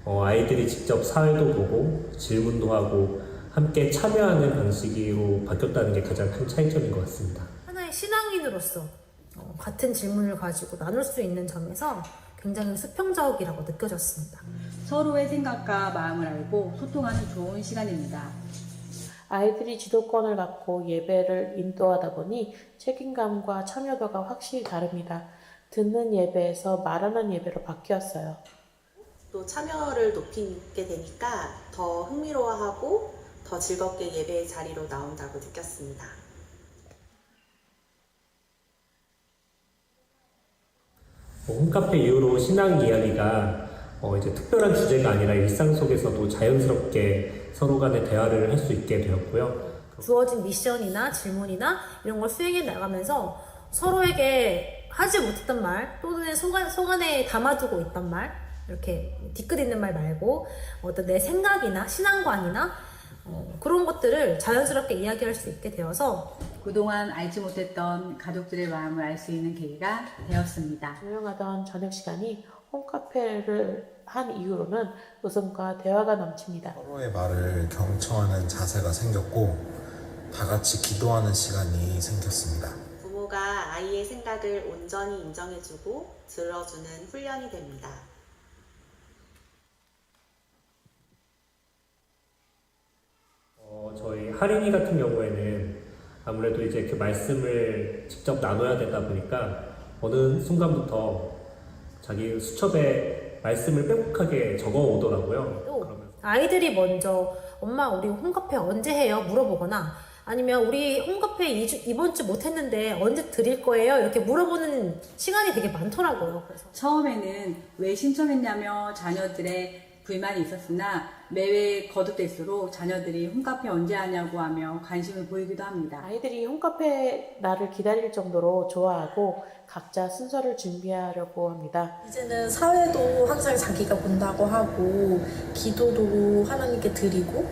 아이들이 직접 사회도 보고 질문도 하고 함께 참여하는 방식으로 바뀌었다는 게 가장 큰 차이점인 것 같습니다. 하나의 신앙인으로서 같은 질문을 가지고 나눌 수 있는 점에서 굉장히 수평적이라고 느껴졌습니다. 서로의 생각과 마음을 알고 소통하는 좋은 시간입니다. 아이들이 주도권을 갖고 예배를 인도하다 보니 책임감과 참여도가 확실히 다릅니다. 듣는 예배에서 말하는 예배로 바뀌었어요. 또 참여를 높이게 되니까 더 흥미로워하고 더 즐겁게 예배의 자리로 나온다고 느꼈습니다. 홈카페 이후로 신앙 이야기가 이제 특별한 주제가 아니라 일상 속에서도 자연스럽게 서로 간의 대화를 할 수 있게 되었고요. 주어진 미션이나 질문이나 이런 걸 수행해 나가면서 서로에게 하지 못했던 말 또는 속안에 담아두고 있던 말, 이렇게 뒤끝 있는 말 말고 어떤 내 생각이나 신앙관이나 그런 것들을 자연스럽게 이야기할 수 있게 되어서 그동안 알지 못했던 가족들의 마음을 알 수 있는 계기가 되었습니다. 조용하던 저녁 시간이 홈카페를 한 이후로는 웃음과 대화가 넘칩니다. 서로의 말을 경청하는 자세가 생겼고 다 같이 기도하는 시간이 생겼습니다. 부모가 아이의 생각을 온전히 인정해주고 들어주는 훈련이 됩니다. 저희 할인이 같은 경우에는 아무래도 이제 그 말씀을 직접 나눠야 되다 보니까 어느 순간부터 자기 수첩에 말씀을 빼곡하게 적어 오더라고요. 또 아이들이 먼저 엄마 우리 홈카페 언제 해요? 물어보거나 아니면 우리 홈카페 이번 주 못했는데 언제 드릴 거예요? 이렇게 물어보는 시간이 되게 많더라고요. 그래서 처음에는 왜 신청했냐며 자녀들의 불만이 있었으나 매회 거듭될수록 자녀들이 홈카페 언제 하냐고 하며 관심을 보이기도 합니다. 아이들이 홈카페 날을 기다릴 정도로 좋아하고 각자 순서를 준비하려고 합니다. 이제는 사회도 항상 자기가 본다고 하고 기도도 하나님께 드리고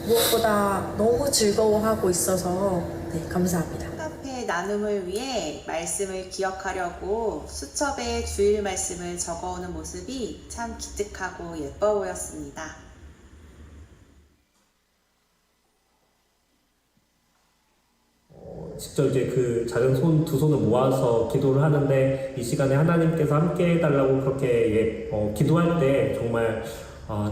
무엇보다 너무 즐거워하고 있어서 감사합니다. 홈카페 나눔을 위해 말씀을 기억하려고 수첩에 주일 말씀을 적어오는 모습이 참 기특하고 예뻐 보였습니다. 직접 이제 그 작은 두 손을 모아서 기도를 하는데 이 시간에 하나님께서 함께 해달라고 그렇게 기도할 때 정말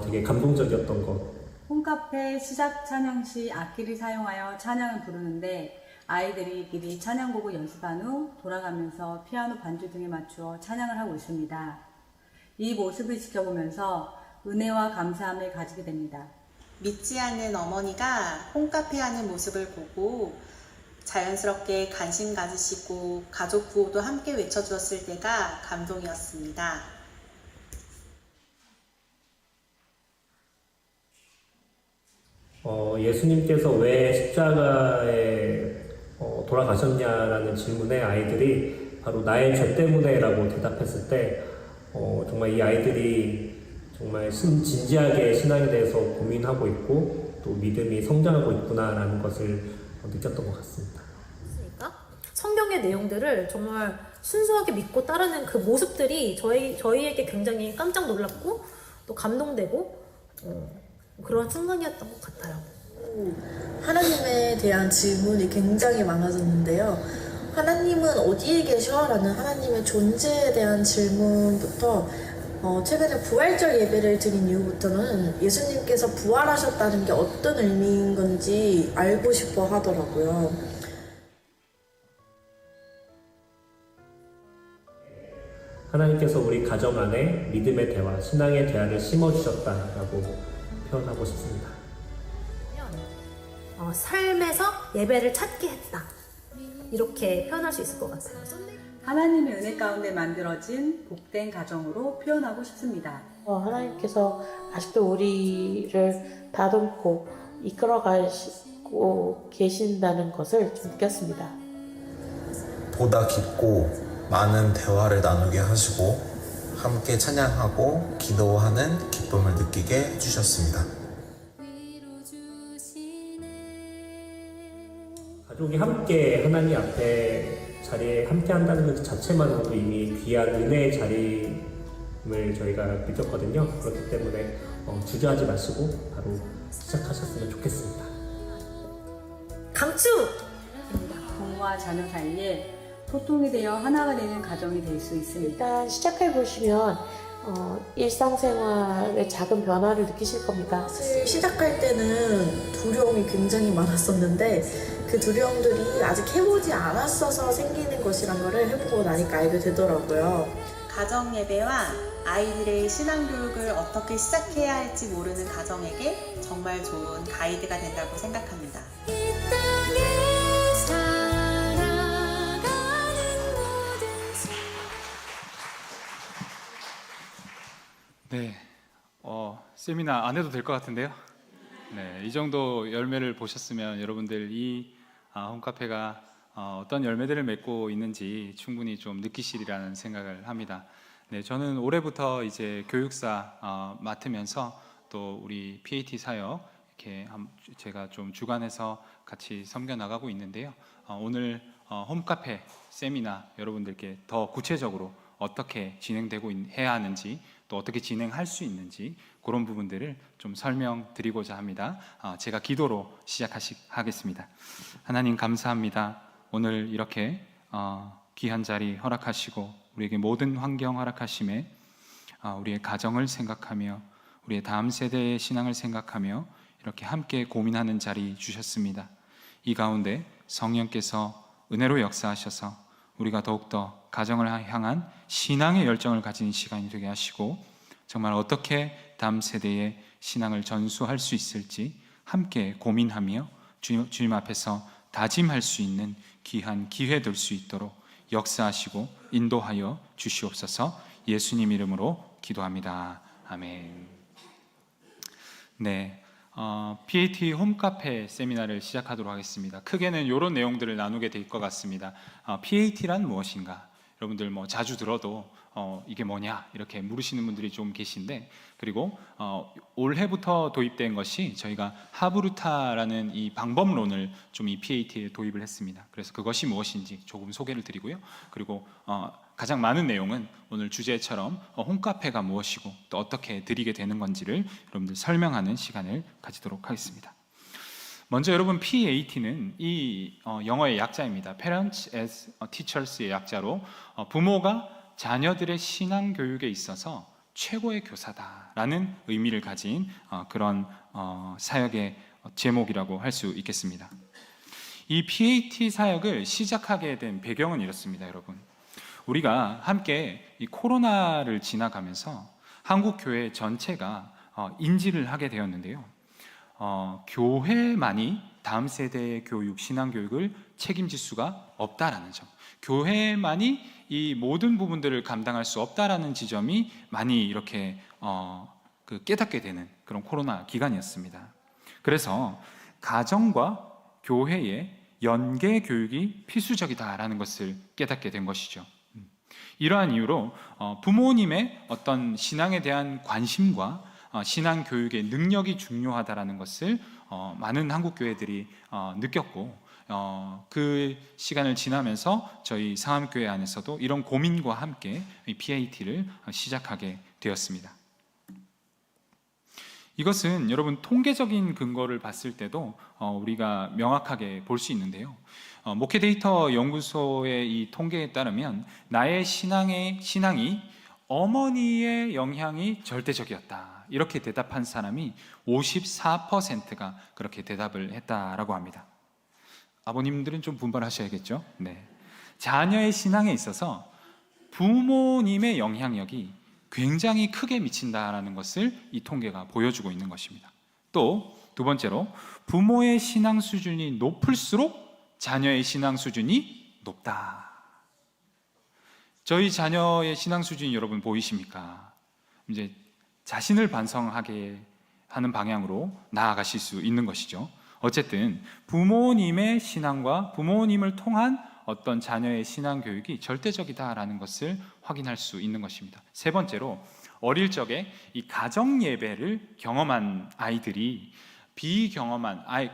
되게 감동적이었던 것. 홈카페 시작 찬양 시 악기를 사용하여 찬양을 부르는데 아이들이 미리 찬양곡을 연습한 후 돌아가면서 피아노 반주 등에 맞추어 찬양을 하고 있습니다. 이 모습을 지켜보면서 은혜와 감사함을 가지게 됩니다. 믿지 않는 어머니가 홈카페 하는 모습을 보고 자연스럽게 관심 가지시고 가족 구호도 함께 외쳐주었을 때가 감동이었습니다. 예수님께서 왜 십자가에 돌아가셨냐라는 질문에 아이들이 바로 나의 죄 때문에라고 대답했을 때 정말 이 아이들이 정말 진지하게 신앙에 대해서 고민하고 있고 또 믿음이 성장하고 있구나라는 것을 느꼈던 것 같습니다. 성경의 내용들을 정말 순수하게 믿고 따르는 그 모습들이 저희에게 굉장히 깜짝 놀랐고 또 감동되고 그런 순간이었던 것 같아요. 하나님에 대한 질문이 굉장히 많아졌는데요. 하나님은 어디에 계셔? 라는 하나님의 존재에 대한 질문부터 최근에 부활절 예배를 드린 이후부터는 예수님께서 부활하셨다는 게 어떤 의미인 건지 알고 싶어 하더라고요. 하나님께서 우리 가정 안에 믿음의 대화, 신앙의 대화를 심어주셨다라고 표현하고 싶습니다. 삶에서 예배를 찾게 했다. 이렇게 표현할 수 있을 것 같아요. 하나님의 은혜 가운데 만들어진 복된 가정으로 표현하고 싶습니다. 하나님께서 아직도 우리를 다듬고 이끌어 가시고 계신다는 것을 좀 느꼈습니다. 보다 깊고 많은 대화를 나누게 하시고 함께 찬양하고 기도하는 기쁨을 느끼게 해주셨습니다. 가족이 함께 하나님 앞에 자리에 함께 한다는 것 자체만으로도 이미 귀한 은혜의 자리인 저희가 믿었거든요. 그렇기 때문에 주저하지 마시고 바로 시작하셨으면 좋겠습니다. 강추! 부모와 자녀 사이에 소통이 되어 하나가 되는 가정이 될 수 있습니다. 일단 시작해 보시면 일상생활의 작은 변화를 느끼실 겁니다. 사실 시작할 때는 두려움이 굉장히 많았었는데 그 두려움들이 아직 해보지 않았어서 생기는 것이란 거를 해보고 나니까 알게 되더라고요. 가정 예배와 아이들의 신앙 교육을 어떻게 시작해야 할지 모르는 가정에게 정말 좋은 가이드가 된다고 생각합니다. 네, 세미나 안 해도 될 것 같은데요. 네, 이 정도 열매를 보셨으면 여러분들 이 홈카페가 어떤 열매들을 맺고 있는지 충분히 좀 느끼시리라는 생각을 합니다. 네, 저는 올해부터 이제 교육사 맡으면서 또 우리 PAT 사역 이렇게 제가 좀 주관해서 같이 섬겨 나가고 있는데요. 오늘 홈카페 세미나 여러분들께 더 구체적으로 어떻게 진행되고 해야 하는지 또 어떻게 진행할 수 있는지 그런 부분들을 좀 설명드리고자 합니다. 제가 기도로 시작하겠습니다. 하나님 감사합니다. 오늘 이렇게 귀한 자리 허락하시고 우리에게 모든 환경 허락하심에 우리의 가정을 생각하며 우리의 다음 세대의 신앙을 생각하며 이렇게 함께 고민하는 자리 주셨습니다. 이 가운데 성령께서 은혜로 역사하셔서 우리가 더욱더 가정을 향한 신앙의 열정을 가진 시간이 되게 하시고 정말 어떻게 다음 세대의 신앙을 전수할 수 있을지 함께 고민하며 주님 앞에서 다짐할 수 있는 귀한 기회 될 수 있도록 역사하시고 인도하여 주시옵소서. 예수님 이름으로 기도합니다. 아멘. 네, PAT 홈카페 세미나를 시작하도록 하겠습니다. 크게는 이런 내용들을 나누게 될 것 같습니다. PAT란 무엇인가? 여러분들 뭐 자주 들어도 이게 뭐냐 이렇게 물으시는 분들이 좀 계신데, 그리고 올해부터 도입된 것이 저희가 하브루타라는 이 방법론을 좀 이 PAT에 도입을 했습니다. 그래서 그것이 무엇인지 조금 소개를 드리고요. 그리고 가장 많은 내용은 오늘 주제처럼 홈카페가 무엇이고 또 어떻게 드리게 되는 건지를 여러분들 설명하는 시간을 가지도록 하겠습니다. 먼저 여러분 PAT는 이 영어의 약자입니다. Parents as Teachers의 약자로 부모가 자녀들의 신앙 교육에 있어서 최고의 교사다라는 의미를 가진 그런 사역의 제목이라고 할 수 있겠습니다. 이 PAT 사역을 시작하게 된 배경은 이렇습니다, 여러분. 우리가 함께 이 코로나를 지나가면서 한국 교회 전체가 인지를 하게 되었는데요. 교회만이 다음 세대의 교육, 신앙 교육을 책임질 수가 없다라는 점, 교회만이 이 모든 부분들을 감당할 수 없다라는 지점이 많이 이렇게 깨닫게 되는 그런 코로나 기간이었습니다. 그래서 가정과 교회의 연계 교육이 필수적이다라는 것을 깨닫게 된 것이죠. 이러한 이유로 부모님의 어떤 신앙에 대한 관심과 신앙 교육의 능력이 중요하다라는 것을 많은 한국 교회들이 느꼈고, 그 시간을 지나면서 저희 상암교회 안에서도 이런 고민과 함께 PAT를 시작하게 되었습니다. 이것은 여러분 통계적인 근거를 봤을 때도 우리가 명확하게 볼 수 있는데요. 목회 데이터 연구소의 이 통계에 따르면 나의 신앙이 어머니의 영향이 절대적이었다, 이렇게 대답한 사람이 54%가 그렇게 대답을 했다라고 합니다. 아버님들은 좀 분발하셔야겠죠. 네. 자녀의 신앙에 있어서 부모님의 영향력이 굉장히 크게 미친다라는 것을 이 통계가 보여주고 있는 것입니다. 또 두 번째로 부모의 신앙 수준이 높을수록 자녀의 신앙 수준이 높다. 저희 자녀의 신앙 수준이 여러분 보이십니까? 이제 자신을 반성하게 하는 방향으로 나아가실 수 있는 것이죠. 어쨌든 부모님의 신앙과 부모님을 통한 어떤 자녀의 신앙 교육이 절대적이다라는 것을 확인할 수 있는 것입니다. 세 번째로 어릴 적에 이 가정 예배를 경험한 아이들이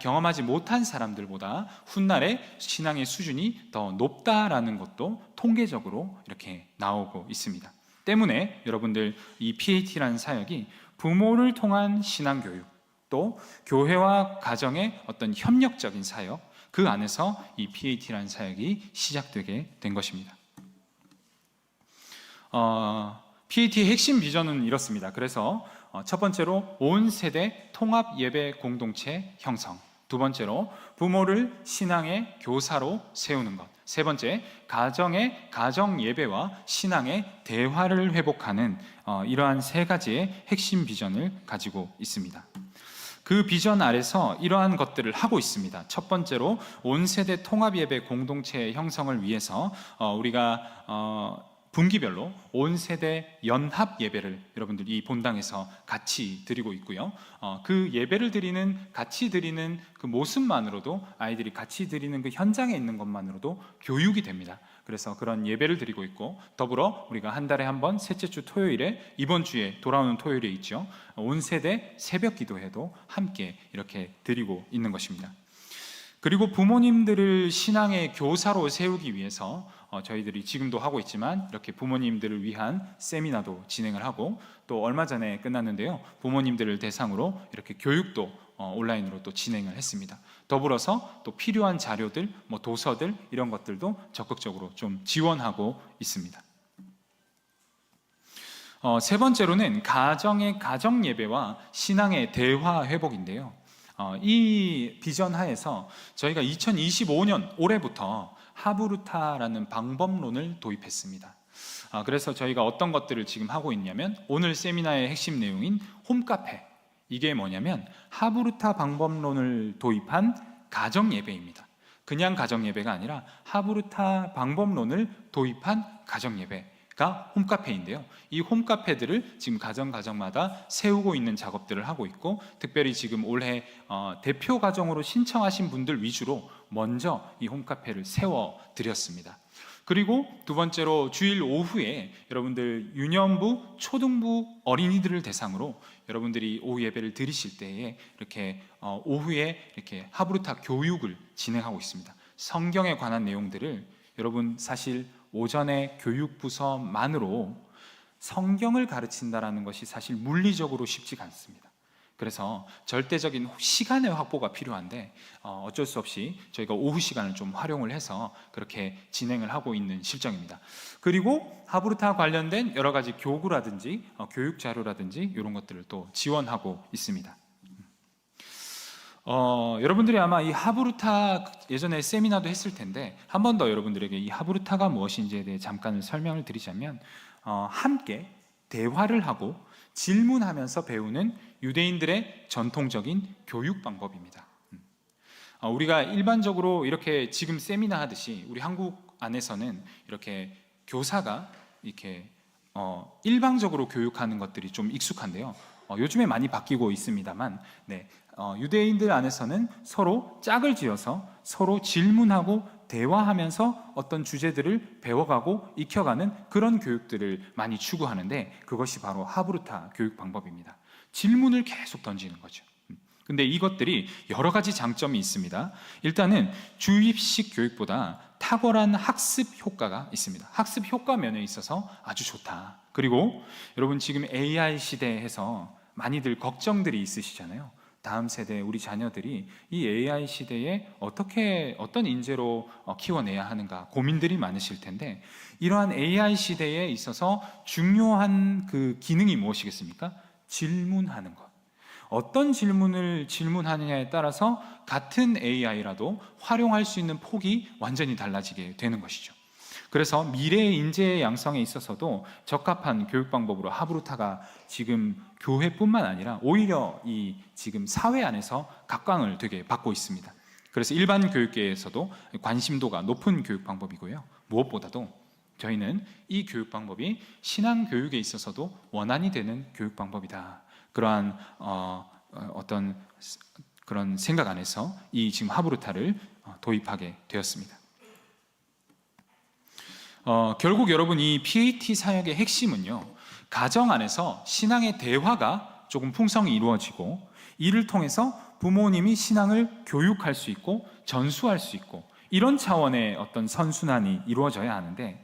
경험하지 못한 사람들보다 훗날에 신앙의 수준이 더 높다라는 것도 통계적으로 이렇게 나오고 있습니다. 때문에 여러분들 이 PAT라는 사역이 부모를 통한 신앙교육, 또 교회와 가정의 어떤 협력적인 사역, 그 안에서 이 PAT라는 사역이 시작되게 된 것입니다. PAT의 핵심 비전은 이렇습니다. 그래서 첫 번째로 온 세대 통합 예배 공동체 형성, 두 번째로 부모를 신앙의 교사로 세우는 것, 세 번째 가정의 가정 예배와 신앙의 대화를 회복하는 이러한 세 가지의 핵심 비전을 가지고 있습니다. 그 비전 아래서 이러한 것들을 하고 있습니다. 첫 번째로 온 세대 통합 예배 공동체 형성을 위해서 우리가 분기별로 온 세대 연합 예배를 여러분들 이 본당에서 같이 드리고 있고요. 그 예배를 같이 드리는 그 모습만으로도, 아이들이 같이 드리는 그 현장에 있는 것만으로도 교육이 됩니다. 그래서 그런 예배를 드리고 있고, 더불어 우리가 한 달에 한 번 셋째 주 토요일에, 이번 주에 돌아오는 토요일에 있죠, 온 세대 새벽 기도회도 함께 이렇게 드리고 있는 것입니다. 그리고 부모님들을 신앙의 교사로 세우기 위해서 저희들이 지금도 하고 있지만 이렇게 부모님들을 위한 세미나도 진행을 하고, 또 얼마 전에 끝났는데요, 부모님들을 대상으로 이렇게 교육도 온라인으로 또 진행을 했습니다. 더불어서 또 필요한 자료들, 도서들 이런 것들도 적극적으로 좀 지원하고 있습니다. 세 번째로는 가정의 가정 예배와 신앙의 대화 회복인데요. 이 비전 하에서 저희가 2025년 올해부터 하브루타라는 방법론을 도입했습니다. 그래서 저희가 어떤 것들을 지금 하고 있냐면, 오늘 세미나의 핵심 내용인 홈카페, 이게 뭐냐면 하브루타 방법론을 도입한 가정 예배입니다. 그냥 가정 예배가 아니라 하브루타 방법론을 도입한 가정 예배가 홈카페인데요, 이 홈카페들을 지금 가정마다 세우고 있는 작업들을 하고 있고, 특별히 지금 올해 대표 가정으로 신청하신 분들 위주로 먼저 이 홈카페를 세워드렸습니다. 그리고 두 번째로 주일 오후에 여러분들 유년부, 초등부 어린이들을 대상으로 여러분들이 오후 예배를 드리실 때에 이렇게 오후에 이렇게 하브루타 교육을 진행하고 있습니다. 성경에 관한 내용들을 여러분, 사실 오전에 교육부서만으로 성경을 가르친다라는 것이 사실 물리적으로 쉽지가 않습니다. 그래서 절대적인 시간의 확보가 필요한데 어쩔 수 없이 저희가 오후 시간을 좀 활용을 해서 그렇게 진행을 하고 있는 실정입니다. 그리고 하브루타 관련된 여러 가지 교구라든지 교육 자료라든지 이런 것들을 또 지원하고 있습니다. 여러분들이 아마 이 하브루타 예전에 세미나도 했을 텐데, 한 번 더 여러분들에게 이 하브루타가 무엇인지에 대해 잠깐 설명을 드리자면, 함께 대화를 하고 질문하면서 배우는 유대인들의 전통적인 교육 방법입니다. 우리가 일반적으로 이렇게 지금 세미나 하듯이 우리 한국 안에서는 이렇게 교사가 이렇게 일방적으로 교육하는 것들이 좀 익숙한데요, 요즘에 많이 바뀌고 있습니다만, 유대인들 안에서는 서로 짝을 지어서 서로 질문하고 대화하면서 어떤 주제들을 배워가고 익혀가는 그런 교육들을 많이 추구하는데, 그것이 바로 하브루타 교육 방법입니다. 질문을 계속 던지는 거죠. 근데 이것들이 여러 가지 장점이 있습니다. 일단은 주입식 교육보다 탁월한 학습 효과가 있습니다. 학습 효과 면에 있어서 아주 좋다. 그리고 여러분, 지금 AI 시대에서 많이들 걱정들이 있으시잖아요. 다음 세대 우리 자녀들이 이 AI 시대에 어떤 인재로 키워내야 하는가 고민들이 많으실 텐데, 이러한 AI 시대에 있어서 중요한 그 기능이 무엇이겠습니까? 질문하는 것. 어떤 질문을 질문하느냐에 따라서 같은 AI라도 활용할 수 있는 폭이 완전히 달라지게 되는 것이죠. 그래서 미래의 인재의 양성에 있어서도 적합한 교육 방법으로 하브루타가 지금 교회뿐만 아니라 오히려 이 지금 사회 안에서 각광을 되게 받고 있습니다. 그래서 일반 교육계에서도 관심도가 높은 교육 방법이고요, 무엇보다도 저희는 이 교육 방법이 신앙 교육에 있어서도 원한이 되는 교육 방법이다, 그러한 어떤 그런 생각 안에서 이 지금 하브루타를 도입하게 되었습니다. 결국 여러분, 이 PAT 사역의 핵심은요, 가정 안에서 신앙의 대화가 조금 풍성히 이루어지고, 이를 통해서 부모님이 신앙을 교육할 수 있고 전수할 수 있고, 이런 차원의 어떤 선순환이 이루어져야 하는데,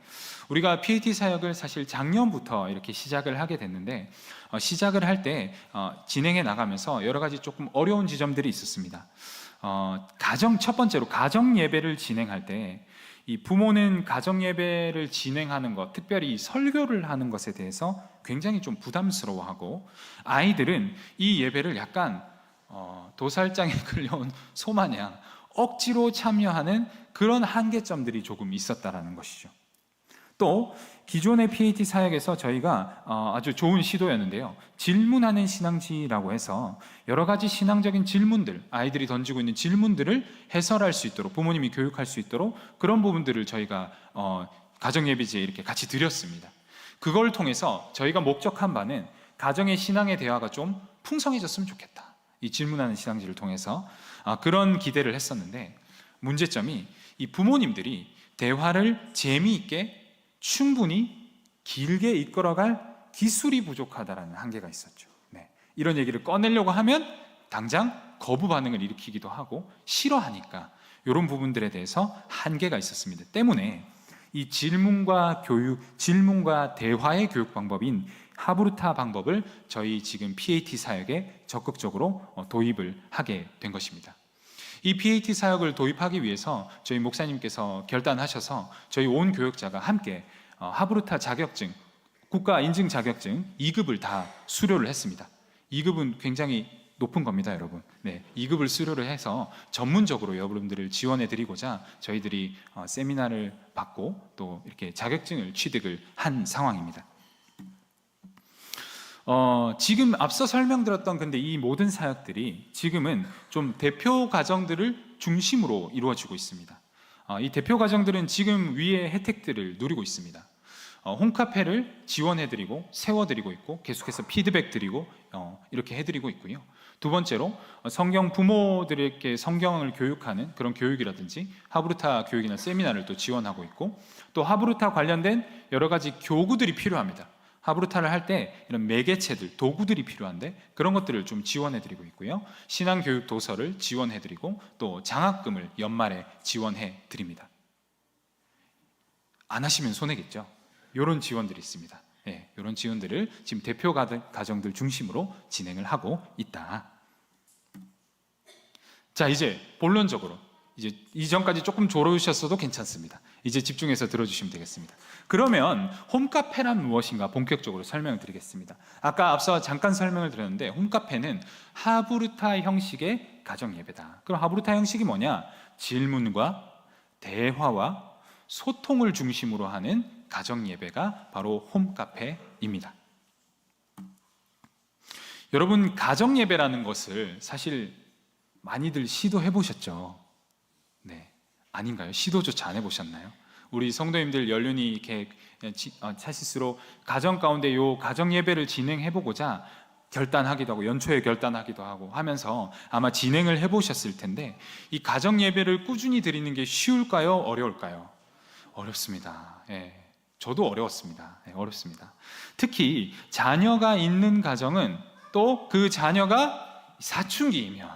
우리가 PAT 사역을 사실 작년부터 이렇게 시작을 하게 됐는데 시작을 할 때 진행해 나가면서 여러 가지 조금 어려운 지점들이 있었습니다. 첫 번째로 가정 예배를 진행할 때 이 부모는 가정 예배를 진행하는 것, 특별히 설교를 하는 것에 대해서 굉장히 좀 부담스러워하고, 아이들은 이 예배를 약간 도살장에 끌려온 소마냥 억지로 참여하는 그런 한계점들이 조금 있었다라는 것이죠. 또 기존의 PAT 사역에서 저희가 아주 좋은 시도였는데요, 질문하는 신앙지라고 해서 여러 가지 신앙적인 질문들, 아이들이 던지고 있는 질문들을 해설할 수 있도록, 부모님이 교육할 수 있도록 그런 부분들을 저희가 가정예배지에 이렇게 같이 드렸습니다. 그걸 통해서 저희가 목적한 바는 가정의 신앙의 대화가 좀 풍성해졌으면 좋겠다, 이 질문하는 신앙지를 통해서 그런 기대를 했었는데, 문제점이 이 부모님들이 대화를 재미있게 충분히 길게 이끌어갈 기술이 부족하다라는 한계가 있었죠. 이런 얘기를 꺼내려고 하면 당장 거부 반응을 일으키기도 하고 싫어하니까 이런 부분들에 대해서 한계가 있었습니다. 때문에 이 질문과 대화의 교육 방법인 하브루타 방법을 저희 지금 PAT 사역에 적극적으로 도입을 하게 된 것입니다. 이 PAT 사역을 도입하기 위해서 저희 목사님께서 결단하셔서 저희 온 교역자가 함께 하브루타 자격증, 국가 인증 자격증 2급을 다 수료를 했습니다. 2급은 굉장히 높은 겁니다, 여러분. 2급을 수료를 해서 전문적으로 여러분들을 지원해 드리고자 저희들이 세미나를 받고 또 이렇게 자격증을 취득을 한 상황입니다. 지금 앞서 설명드렸던 근데 이 모든 사역들이 지금은 좀 대표 가정들을 중심으로 이루어지고 있습니다. 이 대표 가정들은 지금 위의 혜택들을 누리고 있습니다. 홈카페를 지원해드리고 세워드리고 있고, 계속해서 피드백 드리고 이렇게 해드리고 있고요. 두 번째로 성경 부모들에게 성경을 교육하는 그런 교육이라든지 하브루타 교육이나 세미나를 또 지원하고 있고, 또 하브루타 관련된 여러 가지 교구들이 필요합니다. 하브루타를 할 때 이런 매개체들, 도구들이 필요한데 그런 것들을 좀 지원해드리고 있고요. 신앙교육 도서를 지원해드리고 또 장학금을 연말에 지원해드립니다. 안 하시면 손해겠죠. 이런 지원들이 있습니다. 이런 지원들을 지금 대표 가정들 중심으로 진행을 하고 있다. 자, 이제 본론적으로, 이제 이전까지 조금 조르셨어도 괜찮습니다. 이제 집중해서 들어주시면 되겠습니다. 그러면 홈카페란 무엇인가 본격적으로 설명을 드리겠습니다. 아까 앞서 잠깐 설명을 드렸는데, 홈카페는 하브루타 형식의 가정예배다. 그럼 하브루타 형식이 뭐냐? 질문과 대화와 소통을 중심으로 하는 가정예배가 바로 홈카페입니다. 여러분, 가정예배라는 것을 사실 많이들 시도해 보셨죠? 아닌가요? 시도조차 안 해보셨나요? 우리 성도님들 연륜이 이렇게 차시스로 가정 가운데 요 가정 예배를 진행해 보고자 결단하기도 하고 연초에 결단하기도 하고 하면서 아마 진행을 해보셨을 텐데, 이 가정 예배를 꾸준히 드리는 게 쉬울까요? 어려울까요? 어렵습니다. 저도 어려웠습니다. 어렵습니다. 특히 자녀가 있는 가정은 또 그 자녀가 사춘기이면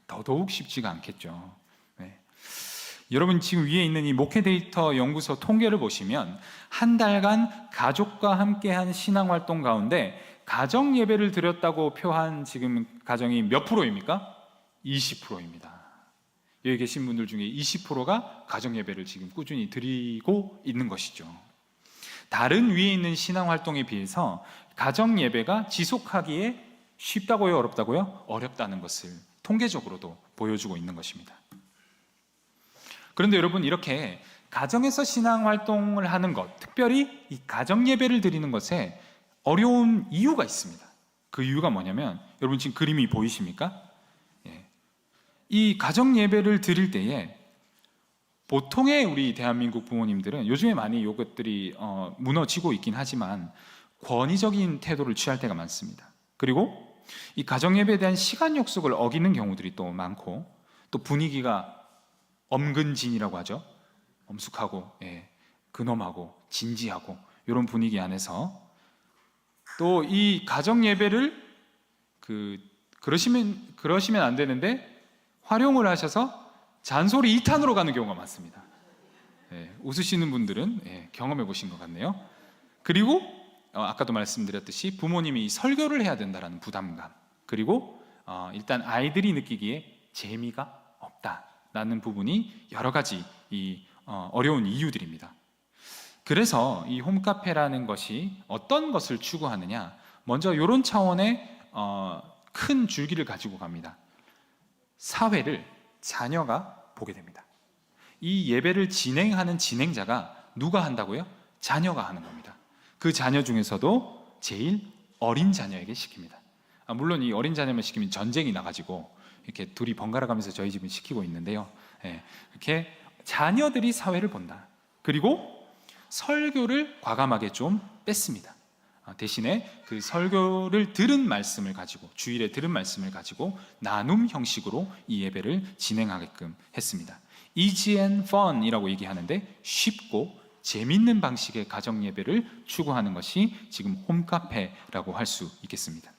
더더욱 쉽지가 않겠죠. 여러분, 지금 위에 있는 이 목회 데이터 연구소 통계를 보시면 한 달간 가족과 함께한 신앙활동 가운데 가정 예배를 드렸다고 표한 지금 가정이 몇 프로입니까? 20%입니다. 여기 계신 분들 중에 20%가 가정 예배를 지금 꾸준히 드리고 있는 것이죠. 다른 위에 있는 신앙활동에 비해서 가정 예배가 지속하기에 쉽다고요? 어렵다고요? 어렵다는 것을 통계적으로도 보여주고 있는 것입니다. 그런데 여러분, 이렇게 가정에서 신앙활동을 하는 것, 특별히 이 가정 예배를 드리는 것에 어려운 이유가 있습니다. 그 이유가 뭐냐면, 여러분 지금 그림이 보이십니까? 이 가정 예배를 드릴 때에 보통의 우리 대한민국 부모님들은 요즘에 많이 이것들이 무너지고 있긴 하지만 권위적인 태도를 취할 때가 많습니다. 그리고 이 가정 예배에 대한 시간 약속을 어기는 경우들이 또 많고, 또 분위기가 엄근진이라고 하죠. 엄숙하고 근엄하고 진지하고 이런 분위기 안에서 또 이 가정 예배를 그러시면 안 되는데 활용을 하셔서 잔소리 2탄으로 가는 경우가 많습니다. 웃으시는 분들은 경험해 보신 것 같네요. 그리고 아까도 말씀드렸듯이 부모님이 설교를 해야 된다라는 부담감, 그리고 일단 아이들이 느끼기에 재미가 없다라는 부분이 여러 가지 어려운 이유들입니다. 그래서 이 홈카페라는 것이 어떤 것을 추구하느냐, 먼저 이런 차원의 큰 줄기를 가지고 갑니다. 사회를 자녀가 보게 됩니다. 이 예배를 진행하는 진행자가 누가 한다고요? 자녀가 하는 겁니다. 그 자녀 중에서도 제일 어린 자녀에게 시킵니다. 물론 이 어린 자녀만 시키면 전쟁이 나가지고 이렇게 둘이 번갈아 가면서 저희 집은 시키고 있는데요. 이렇게 자녀들이 사회를 본다. 그리고 설교를 과감하게 좀 뺐습니다. 대신에 그 설교를 들은 말씀을 가지고, 주일에 들은 말씀을 가지고 나눔 형식으로 이 예배를 진행하게끔 했습니다. Easy and fun이라고 얘기하는데 쉽고 재밌는 방식의 가정 예배를 추구하는 것이 지금 홈카페라고 할 수 있겠습니다.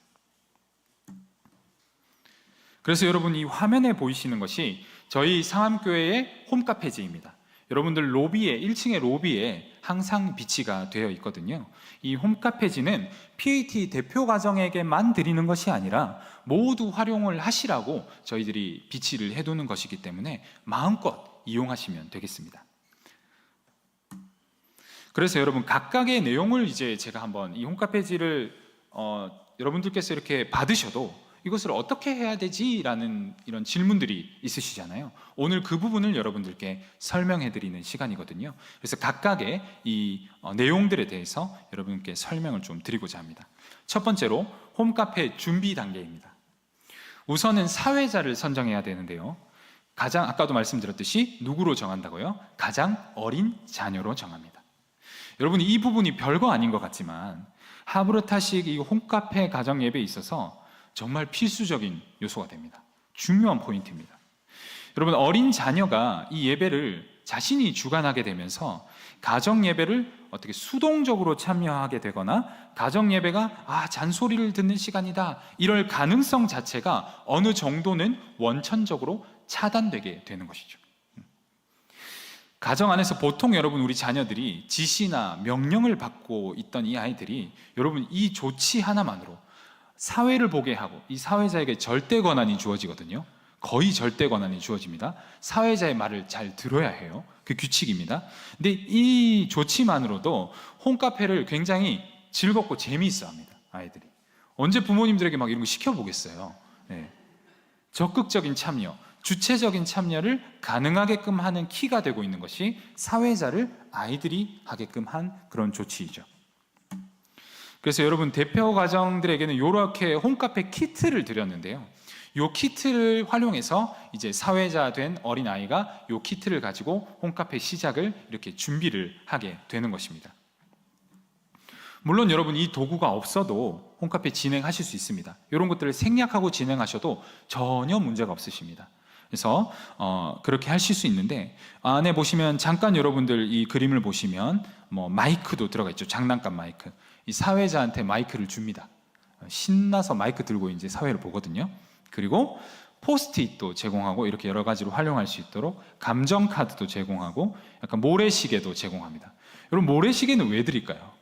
그래서 여러분, 이 화면에 보이시는 것이 저희 상암교회의 홈카페지입니다. 여러분들 로비에, 1층의 로비에 항상 비치가 되어 있거든요. 이 홈카페지는 PAT 대표 가정에게만 드리는 것이 아니라 모두 활용을 하시라고 저희들이 비치를 해두는 것이기 때문에 마음껏 이용하시면 되겠습니다. 그래서 여러분, 각각의 내용을 이제 제가 한번 이 홈카페지를 여러분들께서 이렇게 받으셔도 이것을 어떻게 해야 되지? 라는 이런 질문들이 있으시잖아요. 오늘 그 부분을 여러분들께 설명해 드리는 시간이거든요. 그래서 각각의 이 내용들에 대해서 여러분께 설명을 좀 드리고자 합니다. 첫 번째로 홈카페 준비 단계입니다. 우선은 사회자를 선정해야 되는데요. 아까도 말씀드렸듯이 누구로 정한다고요? 가장 어린 자녀로 정합니다. 여러분, 이 부분이 별거 아닌 것 같지만 하브르타식 이 홈카페 가정 예배에 있어서 정말 필수적인 요소가 됩니다. 중요한 포인트입니다. 여러분, 어린 자녀가 이 예배를 자신이 주관하게 되면서 가정 예배를 어떻게 수동적으로 참여하게 되거나 가정 예배가 잔소리를 듣는 시간이다, 이럴 가능성 자체가 어느 정도는 원천적으로 차단되게 되는 것이죠. 가정 안에서 보통 여러분, 우리 자녀들이 지시나 명령을 받고 있던 이 아이들이 여러분, 이 조치 하나만으로 사회를 보게 하고, 이 사회자에게 절대 권한이 주어지거든요. 거의 절대 권한이 주어집니다. 사회자의 말을 잘 들어야 해요. 그 규칙입니다. 근데 이 조치만으로도 홈카페를 굉장히 즐겁고 재미있어 합니다, 아이들이. 언제 부모님들에게 막 이런 거 시켜보겠어요. 적극적인 참여, 주체적인 참여를 가능하게끔 하는 키가 되고 있는 것이 사회자를 아이들이 하게끔 한 그런 조치이죠. 그래서 여러분, 대표 가정들에게는 이렇게 홈카페 키트를 드렸는데요. 이 키트를 활용해서 이제 사회자 된 어린아이가 이 키트를 가지고 홈카페 시작을 이렇게 준비를 하게 되는 것입니다. 물론 여러분, 이 도구가 없어도 홈카페 진행하실 수 있습니다. 이런 것들을 생략하고 진행하셔도 전혀 문제가 없으십니다. 그래서 그렇게 하실 수 있는데, 안에 보시면 잠깐 여러분들 이 그림을 보시면 마이크도 들어가 있죠. 장난감 마이크. 이 사회자한테 마이크를 줍니다. 신나서 마이크 들고 이제 사회를 보거든요. 그리고 포스트잇도 제공하고 이렇게 여러 가지로 활용할 수 있도록 감정 카드도 제공하고 약간 모래시계도 제공합니다. 여러분, 모래시계는 왜 드릴까요?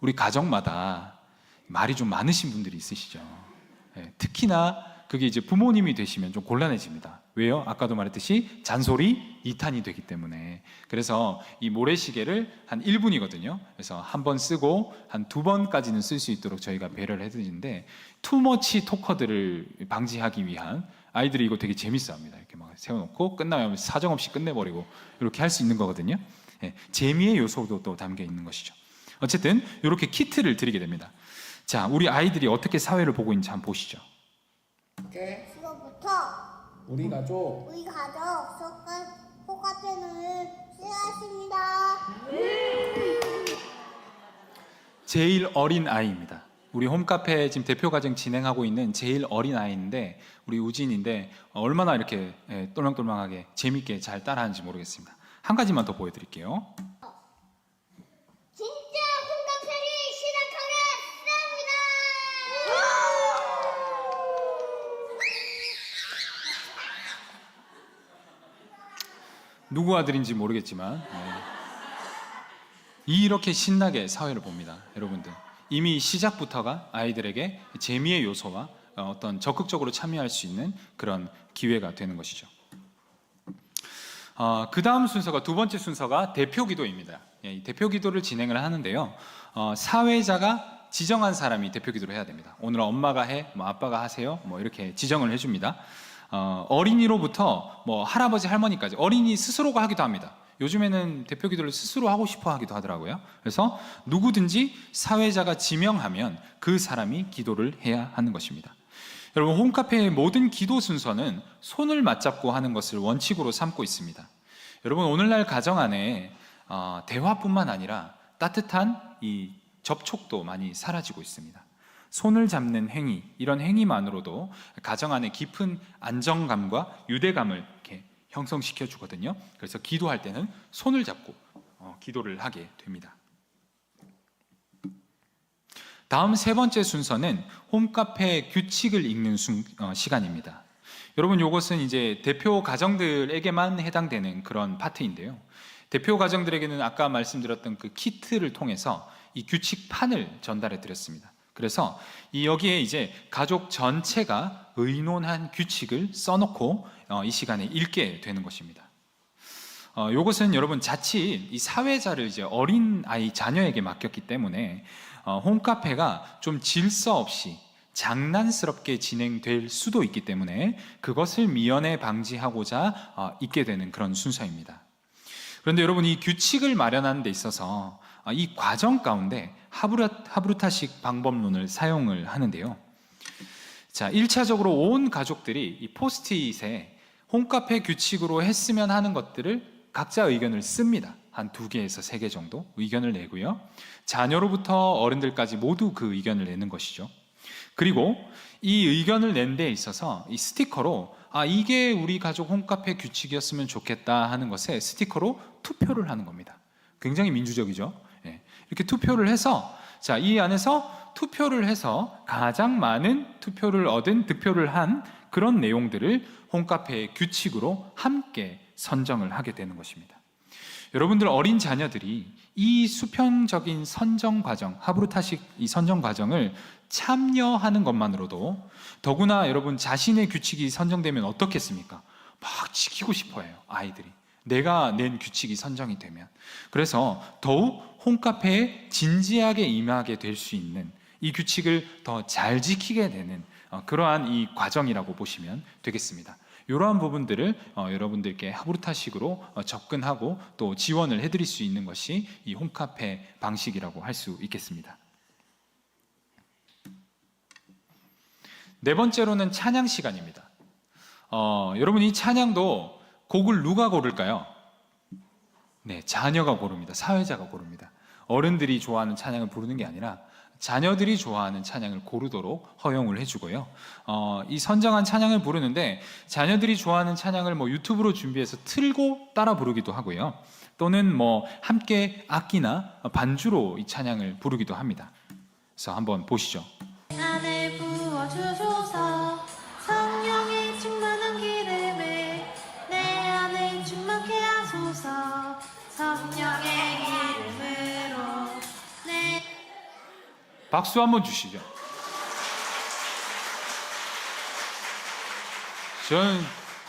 우리 가정마다 말이 좀 많으신 분들이 있으시죠. 특히나 그게 이제 부모님이 되시면 좀 곤란해집니다. 왜요? 아까도 말했듯이 잔소리 2탄이 되기 때문에. 그래서 이 모래시계를 한 1분이거든요. 그래서 한 번 쓰고 한 2번까지는 쓸 수 있도록 저희가 배려를 해드리는데, 투머치 토커들을 방지하기 위한, 아이들이 이거 되게 재밌어 합니다. 이렇게 막 세워놓고 끝나면 사정없이 끝내버리고 이렇게 할 수 있는 거거든요. 재미의 요소도 또 담겨 있는 것이죠. 어쨌든 이렇게 키트를 드리게 됩니다. 자, 우리 아이들이 어떻게 사회를 보고 있는지 한번 보시죠. 수업부터 우리 가족 홈카페는 시작했습니다. 제일 어린 아이입니다. 우리 홈카페 지금 대표 과정 진행하고 있는 제일 어린 아이인데, 우리 우진인데 얼마나 이렇게 똘망똘망하게 재밌게 잘 따라하는지 모르겠습니다. 한 가지만 더 보여드릴게요. 진짜 홈카페를 시작하겠습니다. 누구 아들인지 모르겠지만 이렇게 신나게 사회를 봅니다. 여러분들 이미 시작부터가 아이들에게 재미의 요소와 어떤 적극적으로 참여할 수 있는 그런 기회가 되는 것이죠. 그 다음 순서가, 두 번째 순서가 대표 기도입니다. 이 대표 기도를 진행을 하는데요. 사회자가 지정한 사람이 대표 기도를 해야 됩니다. 오늘은 엄마가 해, 뭐 아빠가 하세요, 뭐 이렇게 지정을 해줍니다. 어린이로부터 뭐 할아버지 할머니까지 어린이 스스로가 하기도 합니다. 요즘에는 대표 기도를 스스로 하고 싶어 하기도 하더라고요. 그래서 누구든지 사회자가 지명하면 그 사람이 기도를 해야 하는 것입니다. 여러분, 홈카페의 모든 기도 순서는 손을 맞잡고 하는 것을 원칙으로 삼고 있습니다. 여러분, 오늘날 가정 안에 대화뿐만 아니라 따뜻한 이 접촉도 많이 사라지고 있습니다. 손을 잡는 행위, 이런 행위만으로도 가정 안에 깊은 안정감과 유대감을 이렇게 형성시켜 주거든요. 그래서 기도할 때는 손을 잡고 기도를 하게 됩니다. 다음 세 번째 순서는 홈카페 규칙을 읽는 시간입니다. 여러분, 이것은 이제 대표 가정들에게만 해당되는 그런 파트인데요. 대표 가정들에게는 아까 말씀드렸던 그 키트를 통해서 이 규칙판을 전달해 드렸습니다. 그래서 여기에 이제 가족 전체가 의논한 규칙을 써놓고 이 시간에 읽게 되는 것입니다. 이것은 여러분 자칫 이 사회자를 이제 어린 아이 자녀에게 맡겼기 때문에 홈카페가 좀 질서 없이 장난스럽게 진행될 수도 있기 때문에 그것을 미연에 방지하고자 있게 되는 그런 순서입니다. 그런데 여러분, 이 규칙을 마련하는 데 있어서 이 과정 가운데 하브루타식 방법론을 사용을 하는데요. 자, 1차적으로 온 가족들이 이 포스트잇에 홈카페 규칙으로 했으면 하는 것들을 각자 의견을 씁니다. 한 2개에서 3개 정도 의견을 내고요. 자녀로부터 어른들까지 모두 그 의견을 내는 것이죠. 그리고 이 의견을 낸 데 있어서 이 스티커로 이게 우리 가족 홈카페 규칙이었으면 좋겠다 하는 것에 스티커로 투표를 하는 겁니다. 굉장히 민주적이죠. 이렇게 투표를 해서, 자, 이 안에서 투표를 해서 가장 많은 투표를 얻은, 득표를 한 그런 내용들을 홈카페의 규칙으로 함께 선정을 하게 되는 것입니다. 여러분들 어린 자녀들이 이 수평적인 선정 과정, 하브루타식 이 선정 과정을 참여하는 것만으로도, 더구나 여러분 자신의 규칙이 선정되면 어떻겠습니까? 막 지키고 싶어 해요, 아이들이. 내가 낸 규칙이 선정이 되면. 그래서 더욱 홈카페에 진지하게 임하게 될 수 있는, 이 규칙을 더 잘 지키게 되는 그러한 이 과정이라고 보시면 되겠습니다. 이러한 부분들을 여러분들께 하브루타식으로 접근하고 또 지원을 해드릴 수 있는 것이 이 홈카페 방식이라고 할 수 있겠습니다. 네 번째로는 찬양 시간입니다. 여러분, 이 찬양도 곡을 누가 고를까요? 네, 자녀가 고릅니다. 사회자가 고릅니다. 어른들이 좋아하는 찬양을 부르는 게 아니라 자녀들이 좋아하는 찬양을 고르도록 허용을 해주고요. 이 선정한 찬양을 부르는데 자녀들이 좋아하는 찬양을 뭐 유튜브로 준비해서 틀고 따라 부르기도 하고요. 또는 뭐 함께 악기나 반주로 이 찬양을 부르기도 합니다. 그래서 한번 보시죠. 안에 부어주소서 성령의 충만한 기름을 내 안에 충만케 하소서 성령의 기름으로 내 박수 한번 주시죠. 저는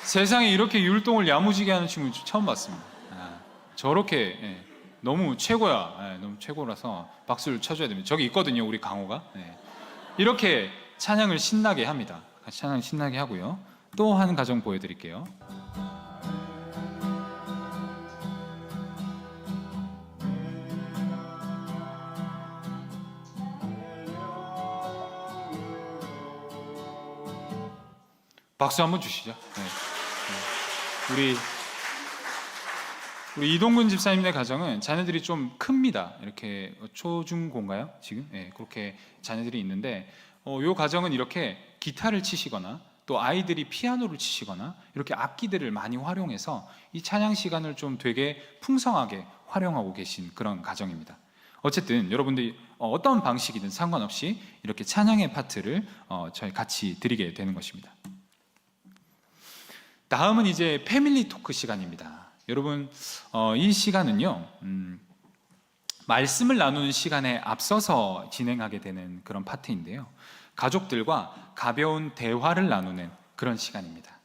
세상에 이렇게 율동을 야무지게 하는 친구 처음 봤습니다. 저렇게 너무 최고야. 너무 최고라서 박수를 쳐줘야 됩니다. 저기 있거든요, 우리 강호가. 이렇게 찬양을 신나게 합니다. 찬양을 신나게 하고요. 또 한 가정 보여드릴게요. 박수 한번 주시죠. 우리 이동근 집사님의 가정은 자녀들이 좀 큽니다. 이렇게 초중고인가요? 지금? 그렇게 자녀들이 있는데 이 가정은 이렇게 기타를 치시거나 또 아이들이 피아노를 치시거나 이렇게 악기들을 많이 활용해서 이 찬양 시간을 좀 되게 풍성하게 활용하고 계신 그런 가정입니다. 어쨌든 여러분들이 어떤 방식이든 상관없이 이렇게 찬양의 파트를 저희 같이 드리게 되는 것입니다. 다음은 이제 패밀리 토크 시간입니다. 여러분, 이 시간은요, 말씀을 나누는 시간에 앞서서 진행하게 되는 그런 파트인데요. 가족들과 가벼운 대화를 나누는 그런 시간입니다.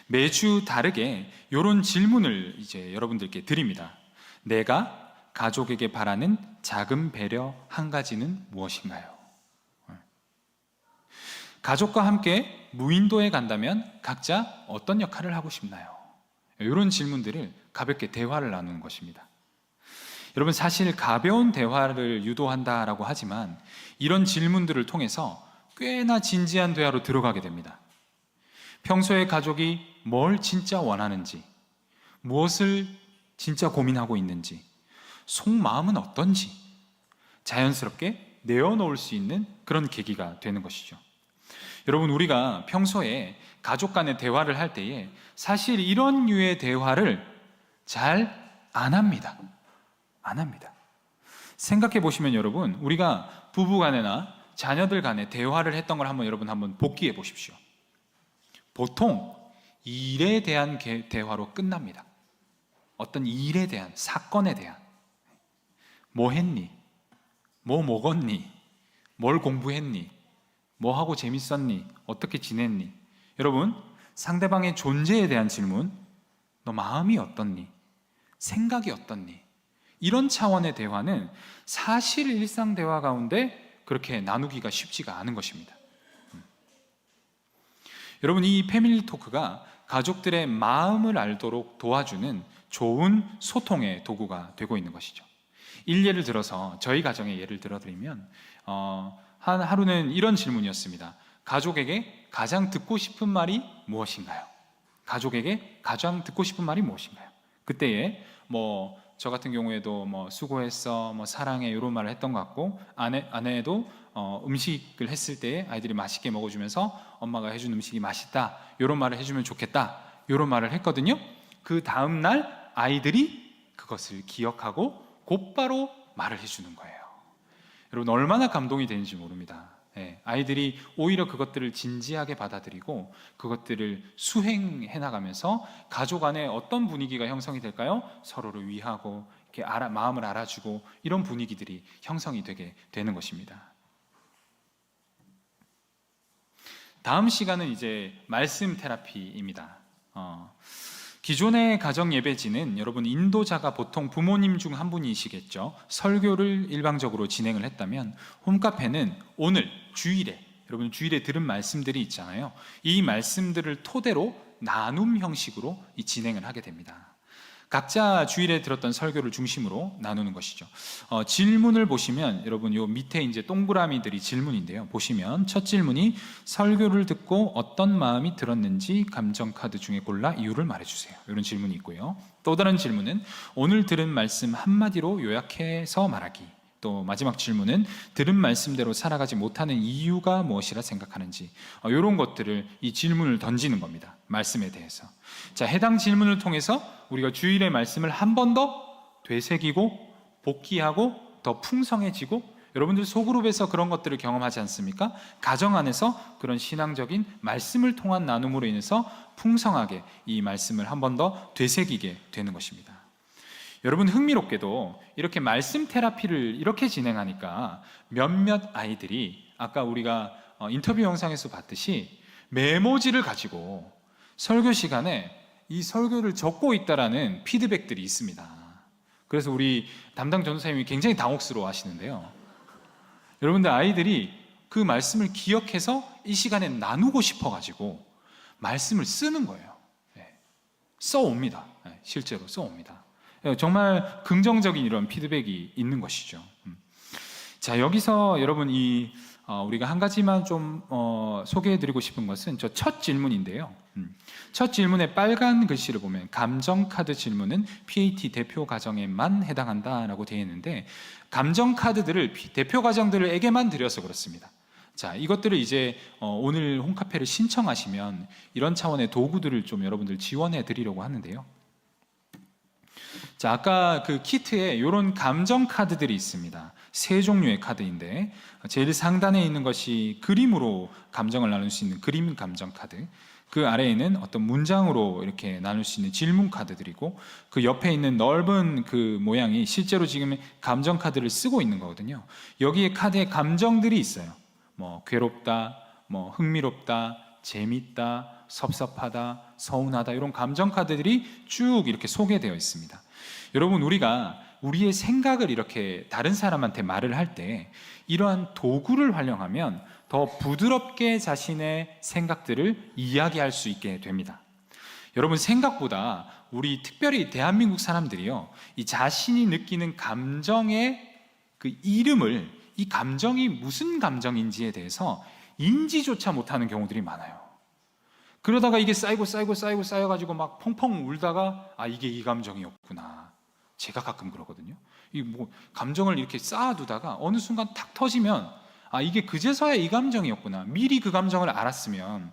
매주 다르게 이런 질문을 이제 여러분들께 드립니다. 내가 가족에게 바라는 작은 배려 한 가지는 무엇인가요? 가족과 함께 무인도에 간다면 각자 어떤 역할을 하고 싶나요? 이런 질문들을 가볍게 대화를 나누는 것입니다. 여러분, 사실 가벼운 대화를 유도한다라고 하지만 이런 질문들을 통해서 꽤나 진지한 대화로 들어가게 됩니다. 평소에 가족이 뭘 진짜 원하는지, 무엇을 진짜 고민하고 있는지, 속마음은 어떤지 자연스럽게 내어놓을 수 있는 그런 계기가 되는 것이죠. 여러분, 우리가 평소에 가족 간의 대화를 할 때에 사실 이런 류의 대화를 잘 안 합니다. 안 합니다. 생각해 보시면 여러분, 우리가 부부 간에나 자녀들 간에 대화를 했던 걸 한번 복기해 보십시오. 보통 일에 대한 대화로 끝납니다. 어떤 일에 대한, 사건에 대한, 뭐 했니? 뭐 먹었니? 뭘 공부했니? 뭐 하고 재밌었니? 어떻게 지냈니? 여러분, 상대방의 존재에 대한 질문, 너 마음이 어떻니? 생각이 어떻니? 이런 차원의 대화는 사실 일상 대화 가운데 그렇게 나누기가 쉽지가 않은 것입니다. 여러분, 이 패밀리 토크가 가족들의 마음을 알도록 도와주는 좋은 소통의 도구가 되고 있는 것이죠. 일례를 들어서 저희 가정의 예를 들어드리면 하루는 이런 질문이었습니다. 가족에게 가장 듣고 싶은 말이 무엇인가요? 가족에게 가장 듣고 싶은 말이 무엇인가요? 그때에 저 같은 경우에도 수고했어, 사랑해 이런 말을 했던 것 같고, 아내도 음식을 했을 때 아이들이 맛있게 먹어주면서 엄마가 해준 음식이 맛있다 이런 말을 해주면 좋겠다 이런 말을 했거든요. 그 다음날 아이들이 그것을 기억하고 곧바로 말을 해주는 거예요. 여러분, 얼마나 감동이 되는지 모릅니다. 아이들이 오히려 그것들을 진지하게 받아들이고 그것들을 수행해 나가면서 가족 안에 어떤 분위기가 형성이 될까요? 서로를 위하고 이렇게 마음을 알아주고 이런 분위기들이 형성이 되게 되는 것입니다. 다음 시간은 이제 말씀 테라피입니다. 기존의 가정 예배지는 여러분, 인도자가 보통 부모님 중 한 분이시겠죠. 설교를 일방적으로 진행을 했다면 홈카페는 오늘 주일에, 여러분 주일에 들은 말씀들이 있잖아요. 이 말씀들을 토대로 나눔 형식으로 진행을 하게 됩니다. 각자 주일에 들었던 설교를 중심으로 나누는 것이죠. 질문을 보시면 여러분, 요 밑에 이제 동그라미들이 질문인데요. 보시면 첫 질문이 설교를 듣고 어떤 마음이 들었는지 감정 카드 중에 골라 이유를 말해주세요. 이런 질문이 있고요. 또 다른 질문은 오늘 들은 말씀 한마디로 요약해서 말하기. 또 마지막 질문은 들은 말씀대로 살아가지 못하는 이유가 무엇이라 생각하는지, 이런 것들을 이 질문을 던지는 겁니다. 말씀에 대해서. 자, 해당 질문을 통해서 우리가 주일의 말씀을 한 번 더 되새기고 복기하고 더 풍성해지고, 여러분들 소그룹에서 그런 것들을 경험하지 않습니까? 가정 안에서 그런 신앙적인 말씀을 통한 나눔으로 인해서 풍성하게 이 말씀을 한 번 더 되새기게 되는 것입니다. 여러분, 흥미롭게도 이렇게 말씀 테라피를 이렇게 진행하니까 몇몇 아이들이 아까 우리가 인터뷰 영상에서 봤듯이 메모지를 가지고 설교 시간에 이 설교를 적고 있다라는 피드백들이 있습니다. 그래서 우리 담당 전도사님이 굉장히 당혹스러워 하시는데요. 여러분들, 아이들이 그 말씀을 기억해서 이 시간에 나누고 싶어가지고 말씀을 쓰는 거예요. 써옵니다. 실제로 써옵니다. 정말 긍정적인 이런 피드백이 있는 것이죠. 자, 여기서 여러분 우리가 한 가지만 좀 소개해드리고 싶은 것은 저 첫 질문인데요. 첫 질문에 빨간 글씨를 보면 감정 카드 질문은 PAT 대표 가정에만 해당한다라고 되어 있는데, 감정 카드들을 대표 가정들에게만 드려서 그렇습니다. 자, 이것들을 이제 오늘 홈카페를 신청하시면 이런 차원의 도구들을 좀 여러분들 지원해 드리려고 하는데요. 자, 아까 그 키트에 이런 감정 카드들이 있습니다. 세 종류의 카드인데, 제일 상단에 있는 것이 그림으로 감정을 나눌 수 있는 그림 감정 카드, 그 아래에는 어떤 문장으로 이렇게 나눌 수 있는 질문 카드들이고, 그 옆에 있는 넓은 그 모양이 실제로 지금 감정 카드를 쓰고 있는 거거든요. 여기에 카드에 감정들이 있어요. 뭐 괴롭다, 뭐 흥미롭다, 재밌다, 섭섭하다, 서운하다, 이런 감정 카드들이 쭉 이렇게 소개되어 있습니다. 여러분, 우리가 우리의 생각을 이렇게 다른 사람한테 말을 할 때 이러한 도구를 활용하면 더 부드럽게 자신의 생각들을 이야기할 수 있게 됩니다. 여러분, 생각보다 우리 특별히 대한민국 사람들이요, 이 자신이 느끼는 감정의 그 이름을, 이 감정이 무슨 감정인지에 대해서 인지조차 못하는 경우들이 많아요. 그러다가 이게 쌓여가지고 막 펑펑 울다가 이게 이 감정이었구나. 제가 가끔 그러거든요. 이 뭐 감정을 이렇게 쌓아두다가 어느 순간 탁 터지면 이게 그제서야 이 감정이었구나. 미리 그 감정을 알았으면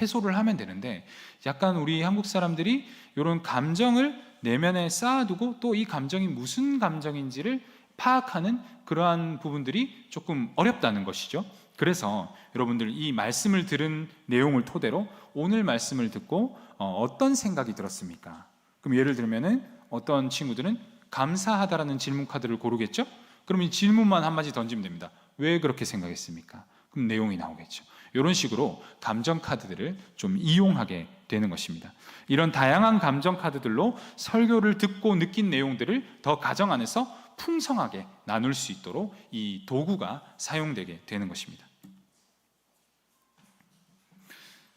해소를 하면 되는데, 약간 우리 한국 사람들이 이런 감정을 내면에 쌓아두고 또 이 감정이 무슨 감정인지를 파악하는 그러한 부분들이 조금 어렵다는 것이죠. 그래서 여러분들 이 말씀을 들은 내용을 토대로 오늘 말씀을 듣고 어떤 생각이 들었습니까? 그럼 예를 들면은 어떤 친구들은 감사하다라는 질문 카드를 고르겠죠? 그럼 이 질문만 한마디 던지면 됩니다. 왜 그렇게 생각했습니까? 그럼 내용이 나오겠죠. 이런 식으로 감정 카드들을 좀 이용하게 되는 것입니다. 이런 다양한 감정 카드들로 설교를 듣고 느낀 내용들을 더 가정 안에서 풍성하게 나눌 수 있도록 이 도구가 사용되게 되는 것입니다.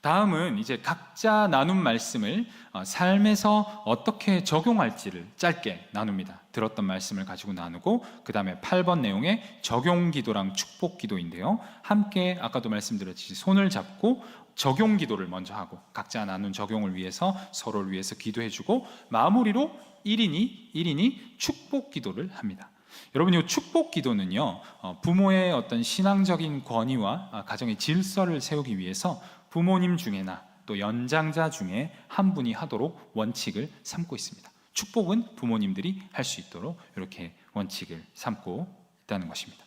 다음은 이제 각자 나눈 말씀을 삶에서 어떻게 적용할지를 짧게 나눕니다. 들었던 말씀을 가지고 나누고, 그 다음에 8번 내용의 적용 기도랑 축복 기도인데요, 함께 아까도 말씀드렸듯이 손을 잡고 적용 기도를 먼저 하고 각자 나눈 적용을 위해서 서로를 위해서 기도해주고, 마무리로 1인이 축복 기도를 합니다. 여러분, 이 축복 기도는요, 부모의 어떤 신앙적인 권위와 가정의 질서를 세우기 위해서 부모님 중에나 또 연장자 중에 한 분이 하도록 원칙을 삼고 있습니다. 축복은 부모님들이 할 수 있도록 이렇게 원칙을 삼고 있다는 것입니다.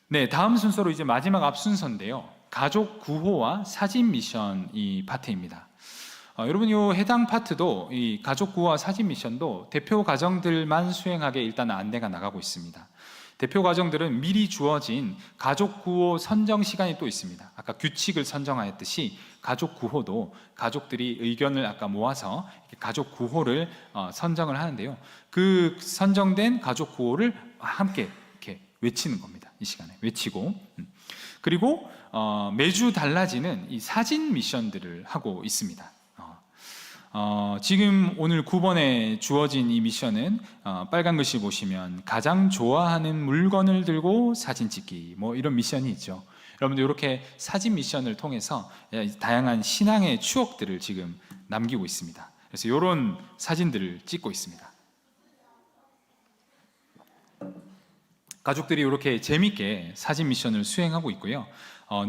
네, 다음 순서로 이제 마지막 앞 순서인데요, 가족 구호와 사진 미션 이 파트입니다. 여러분, 이 해당 파트도 이 가족 구호와 사진 미션도 대표 가정들만 수행하게 일단 안내가 나가고 있습니다. 대표 가정들은 미리 주어진 가족 구호 선정 시간이 또 있습니다. 아까 규칙을 선정하였듯이 가족 구호도 가족들이 의견을 아까 모아서 가족 구호를 선정을 하는데요, 그 선정된 가족 구호를 함께 이렇게 외치는 겁니다. 이 시간에 외치고, 그리고 매주 달라지는 이 사진 미션들을 하고 있습니다. 지금 오늘 9번에 주어진 이 미션은 빨간 글씨 보시면 가장 좋아하는 물건을 들고 사진 찍기, 뭐 이런 미션이 있죠. 여러분들 이렇게 사진 미션을 통해서 다양한 신앙의 추억들을 지금 남기고 있습니다. 그래서 이런 사진들을 찍고 있습니다. 가족들이 이렇게 재밌게 사진 미션을 수행하고 있고요,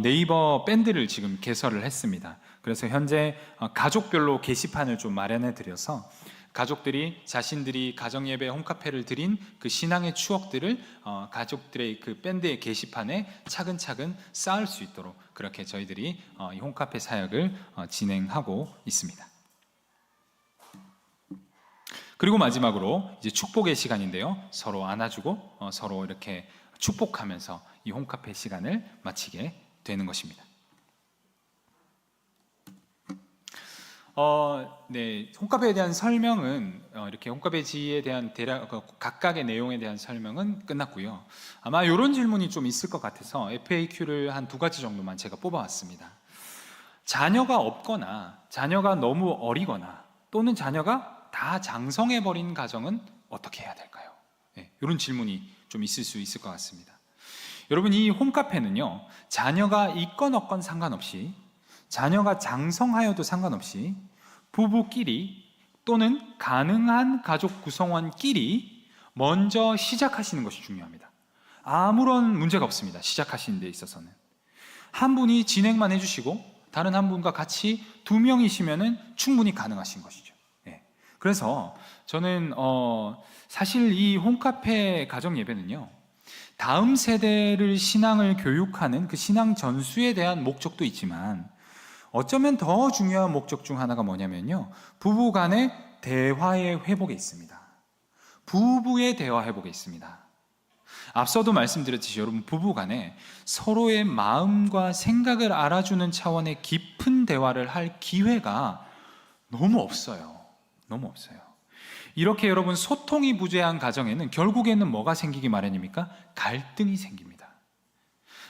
네이버 밴드를 지금 개설을 했습니다. 그래서 현재 가족별로 게시판을 좀 마련해 드려서 가족들이 자신들이 가정예배 홈카페를 드린 그 신앙의 추억들을 가족들의 그 밴드의 게시판에 차근차근 쌓을 수 있도록 그렇게 저희들이 이 홈카페 사역을 진행하고 있습니다. 그리고 마지막으로 이제 축복의 시간인데요, 서로 안아주고 서로 이렇게 축복하면서 이 홈카페 시간을 마치게 되는 것입니다. 네, 홈카페에 대한 설명은 이렇게 홈카페지에 대한 각각의 내용에 대한 설명은 끝났고요. 아마 이런 질문이 좀 있을 것 같아서 FAQ를 한 2가지 정도만 제가 뽑아왔습니다. 자녀가 없거나 자녀가 너무 어리거나 또는 자녀가 다 장성해버린 가정은 어떻게 해야 될까요? 네, 이런 질문이 좀 있을 수 있을 것 같습니다. 여러분, 이 홈카페는요, 자녀가 있건 없건 상관없이, 자녀가 장성하여도 상관없이 부부끼리 또는 가능한 가족 구성원끼리 먼저 시작하시는 것이 중요합니다. 아무런 문제가 없습니다. 시작하시는 데 있어서는 한 분이 진행만 해주시고 다른 한 분과 같이 2명이시면 충분히 가능하신 것이죠. 네. 그래서 저는 사실 이 홈카페 가정 예배는요, 다음 세대를 신앙을 교육하는 그 신앙 전수에 대한 목적도 있지만 어쩌면 더 중요한 목적 중 하나가 뭐냐면요, 부부 간의 대화의 회복에 있습니다. 부부의 대화 회복에 있습니다. 앞서도 말씀드렸듯이 여러분, 부부 간에 서로의 마음과 생각을 알아주는 차원의 깊은 대화를 할 기회가 너무 없어요. 너무 없어요. 이렇게 여러분, 소통이 부재한 가정에는 결국에는 뭐가 생기기 마련입니까? 갈등이 생깁니다.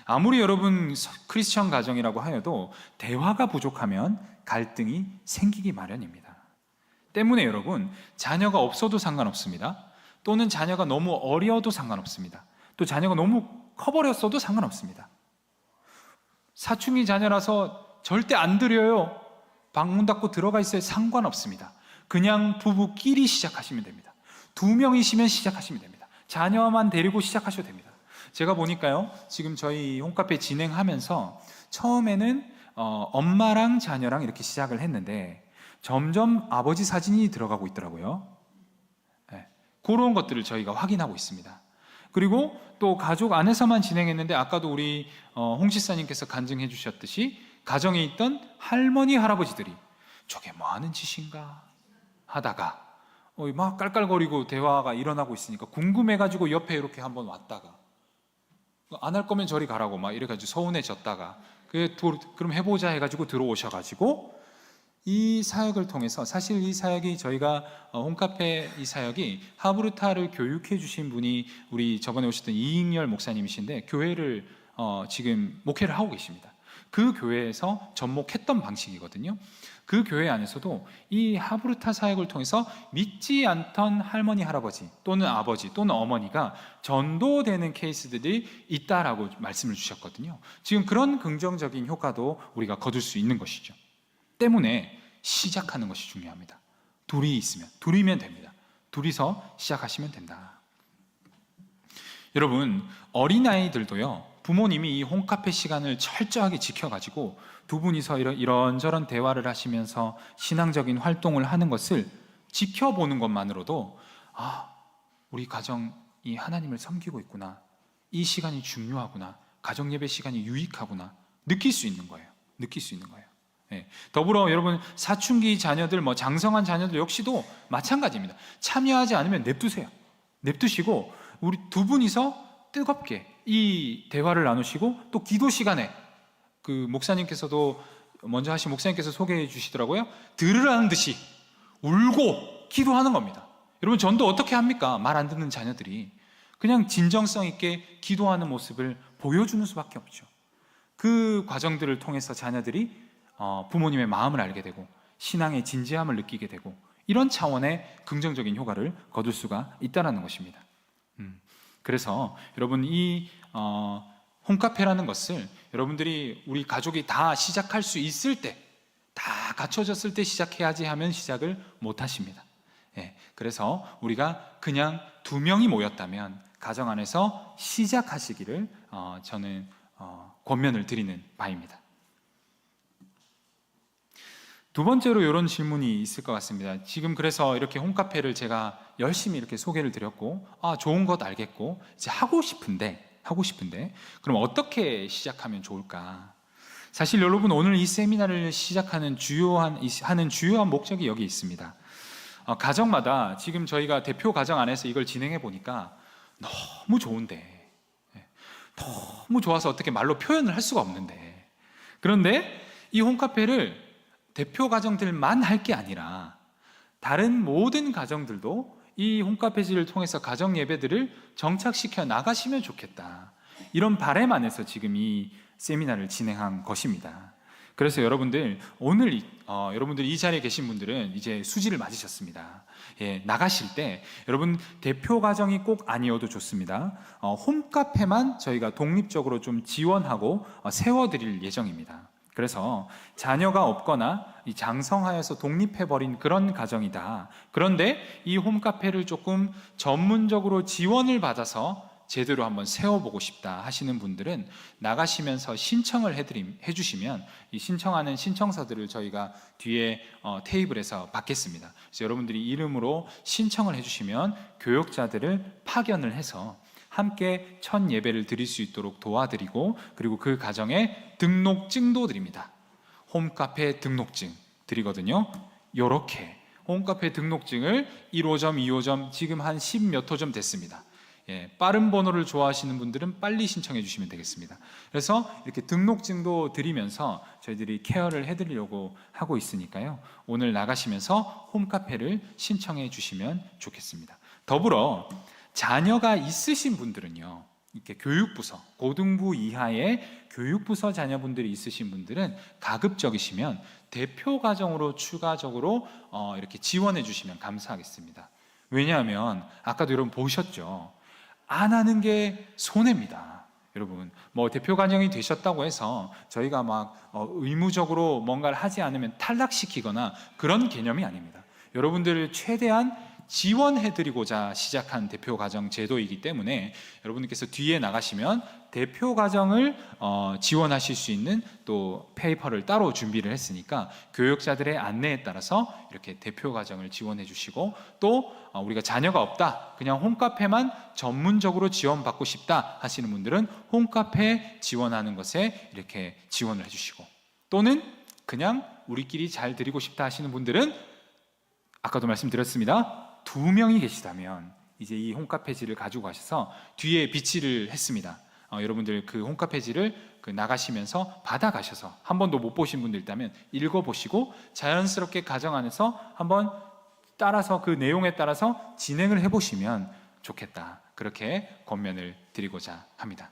아무리 여러분 크리스천 가정이라고 하여도 대화가 부족하면 갈등이 생기기 마련입니다. 때문에 여러분, 자녀가 없어도 상관없습니다. 또는 자녀가 너무 어려도 상관없습니다. 또 자녀가 너무 커버렸어도 상관없습니다. 사춘기 자녀라서 절대 안 드려요, 방문 닫고 들어가 있어요, 상관없습니다. 그냥 부부끼리 시작하시면 됩니다. 2명이시면 시작하시면 됩니다. 자녀만 데리고 시작하셔도 됩니다. 제가 보니까요, 지금 저희 홈카페 진행하면서 처음에는 엄마랑 자녀랑 이렇게 시작을 했는데 점점 아버지 사진이 들어가고 있더라고요. 네, 그런 것들을 저희가 확인하고 있습니다. 그리고 또 가족 안에서만 진행했는데 아까도 우리 홍 지사님께서 간증해 주셨듯이 가정에 있던 할머니 할아버지들이 저게 뭐 하는 짓인가 하다가 막 깔깔거리고 대화가 일어나고 있으니까 궁금해가지고 옆에 이렇게 한번 왔다가 안 할 거면 저리 가라고 막 이래가지고 서운해졌다가 그럼 해보자 해가지고 들어오셔가지고 이 사역을 통해서, 사실 이 사역이 저희가 홈카페 이 사역이 하브르타를 교육해 주신 분이 우리 저번에 오셨던 이익열 목사님이신데 교회를 지금 목회를 하고 계십니다. 그 교회에서 접목했던 방식이거든요. 그 교회 안에서도 이 하브르타 사역을 통해서 믿지 않던 할머니 할아버지 또는 아버지 또는 어머니가 전도되는 케이스들이 있다라고 말씀을 주셨거든요. 지금 그런 긍정적인 효과도 우리가 거둘 수 있는 것이죠. 때문에 시작하는 것이 중요합니다. 둘이면 됩니다. 둘이서 시작하시면 된다. 여러분, 어린아이들도요, 부모님이 이 홈카페 시간을 철저하게 지켜가지고 두 분이서 이런저런 대화를 하시면서 신앙적인 활동을 하는 것을 지켜보는 것만으로도 우리 가정이 하나님을 섬기고 있구나, 이 시간이 중요하구나, 가정예배 시간이 유익하구나 느낄 수 있는 거예요. 느낄 수 있는 거예요. 네. 더불어 여러분, 사춘기 자녀들, 장성한 자녀들 역시도 마찬가지입니다. 참여하지 않으면 냅두세요. 냅두시고 우리 두 분이서 뜨겁게 이 대화를 나누시고, 또 기도 시간에 그 목사님께서도 먼저 하신 목사님께서 소개해 주시더라고요. 들으라는 듯이 울고 기도하는 겁니다. 여러분, 전도 어떻게 합니까? 말 안 듣는 자녀들이 그냥 진정성 있게 기도하는 모습을 보여주는 수밖에 없죠. 그 과정들을 통해서 자녀들이 부모님의 마음을 알게 되고 신앙의 진지함을 느끼게 되고 이런 차원의 긍정적인 효과를 거둘 수가 있다는 것입니다. 그래서 여러분, 이 홈카페라는 것을 여러분들이 우리 가족이 다 시작할 수 있을 때, 다 갖춰졌을 때 시작해야지 하면 시작을 못 하십니다. 그래서 우리가 그냥 2명이 모였다면 가정 안에서 시작하시기를 저는 권면을 드리는 바입니다. 두 번째로 이런 질문이 있을 것 같습니다. 지금 그래서 이렇게 홈카페를 제가 열심히 이렇게 소개를 드렸고, 좋은 것 알겠고, 이제 하고 싶은데 그럼 어떻게 시작하면 좋을까? 사실 여러분, 오늘 이 세미나를 시작하는 주요한 목적이 여기 있습니다. 가정마다 지금 저희가 대표 가정 안에서 이걸 진행해 보니까 너무 좋은데, 너무 좋아서 어떻게 말로 표현을 할 수가 없는데, 그런데 이 홈카페를 대표 가정들만 할 게 아니라 다른 모든 가정들도 이 홈카페지를 통해서 가정 예배들을 정착시켜 나가시면 좋겠다, 이런 바람 안에서 지금 이 세미나를 진행한 것입니다. 그래서 여러분들, 오늘 여러분들 이 자리에 계신 분들은 이제 수지를 맞으셨습니다. 나가실 때 여러분, 대표 가정이 꼭 아니어도 좋습니다. 홈카페만 저희가 독립적으로 좀 지원하고 세워드릴 예정입니다. 그래서 자녀가 없거나 장성하여서 독립해버린 그런 가정이다, 그런데 이 홈카페를 조금 전문적으로 지원을 받아서 제대로 한번 세워보고 싶다 하시는 분들은 나가시면서 신청을 해주시면 이 신청하는 신청서들을 저희가 뒤에 테이블에서 받겠습니다. 그래서 여러분들이 이름으로 신청을 해주시면 교역자들을 파견을 해서 함께 첫 예배를 드릴 수 있도록 도와드리고, 그리고 그 가정에 등록증도 드립니다. 홈카페 등록증 드리거든요. 요렇게 홈카페 등록증을 1호점, 2호점, 지금 한 10몇 호점 됐습니다. 예, 빠른 번호를 좋아하시는 분들은 빨리 신청해 주시면 되겠습니다. 그래서 이렇게 등록증도 드리면서 저희들이 케어를 해드리려고 하고 있으니까요. 오늘 나가시면서 홈카페를 신청해 주시면 좋겠습니다. 더불어 자녀가 있으신 분들은요, 이렇게 교육부서, 고등부 이하의 교육부서 자녀분들이 있으신 분들은 가급적이시면 대표 과정으로 추가적으로 이렇게 지원해 주시면 감사하겠습니다. 왜냐하면 아까도 여러분 보셨죠? 안 하는 게 손해입니다. 여러분, 뭐 대표 과정이 되셨다고 해서 저희가 막 의무적으로 뭔가를 하지 않으면 탈락시키거나 그런 개념이 아닙니다. 여러분들을 최대한 지원해드리고자 시작한 대표 과정 제도이기 때문에 여러분들께서 뒤에 나가시면 대표 과정을 지원하실 수 있는 또 페이퍼를 따로 준비를 했으니까 교육자들의 안내에 따라서 이렇게 대표 과정을 지원해 주시고, 또 우리가 자녀가 없다, 그냥 홈카페만 전문적으로 지원받고 싶다 하시는 분들은 홈카페 지원하는 것에 이렇게 지원을 해주시고, 또는 그냥 우리끼리 잘 드리고 싶다 하시는 분들은 아까도 말씀드렸습니다. 2명이 계시다면 이제 이 홈카페지를 가지고 가셔서 뒤에 비치를 했습니다. 여러분들 그 홈카페지를 나가시면서 받아가셔서 한 번도 못 보신 분들 있다면 읽어보시고 자연스럽게 가정 안에서 한번 따라서 그 내용에 따라서 진행을 해보시면 좋겠다, 그렇게 권면을 드리고자 합니다.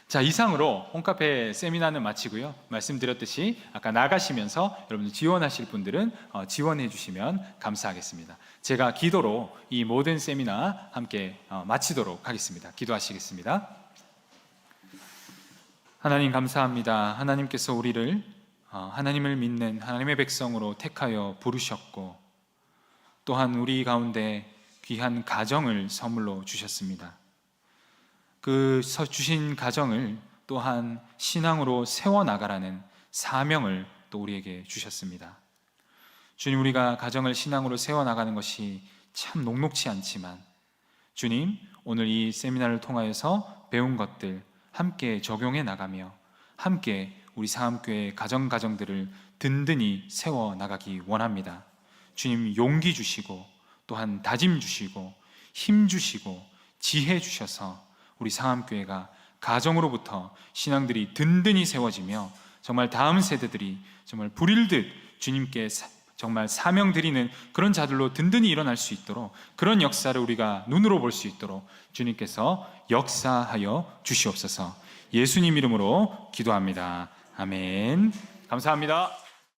자, 이상으로 홈카페 세미나는 마치고요. 말씀드렸듯이 아까 나가시면서 여러분들 지원하실 분들은 지원해 주시면 감사하겠습니다. 제가 기도로 이 모든 세미나 함께 마치도록 하겠습니다. 기도하시겠습니다. 하나님 감사합니다. 하나님께서 우리를 하나님을 믿는 하나님의 백성으로 택하여 부르셨고, 또한 우리 가운데 귀한 가정을 선물로 주셨습니다. 그 주신 가정을 또한 신앙으로 세워나가라는 사명을 또 우리에게 주셨습니다. 주님, 우리가 가정을 신앙으로 세워나가는 것이 참 녹록치 않지만 주님, 오늘 이 세미나를 통하여서 배운 것들 함께 적용해 나가며 함께 우리 사암교회 가정들을 든든히 세워나가기 원합니다. 주님, 용기 주시고 또한 다짐 주시고 힘 주시고 지혜 주셔서 우리 상암교회가 가정으로부터 신앙들이 든든히 세워지며 정말 다음 세대들이 정말 불일듯 주님께 정말 사명 드리는 그런 자들로 든든히 일어날 수 있도록, 그런 역사를 우리가 눈으로 볼 수 있도록 주님께서 역사하여 주시옵소서. 예수님 이름으로 기도합니다. 아멘. 감사합니다.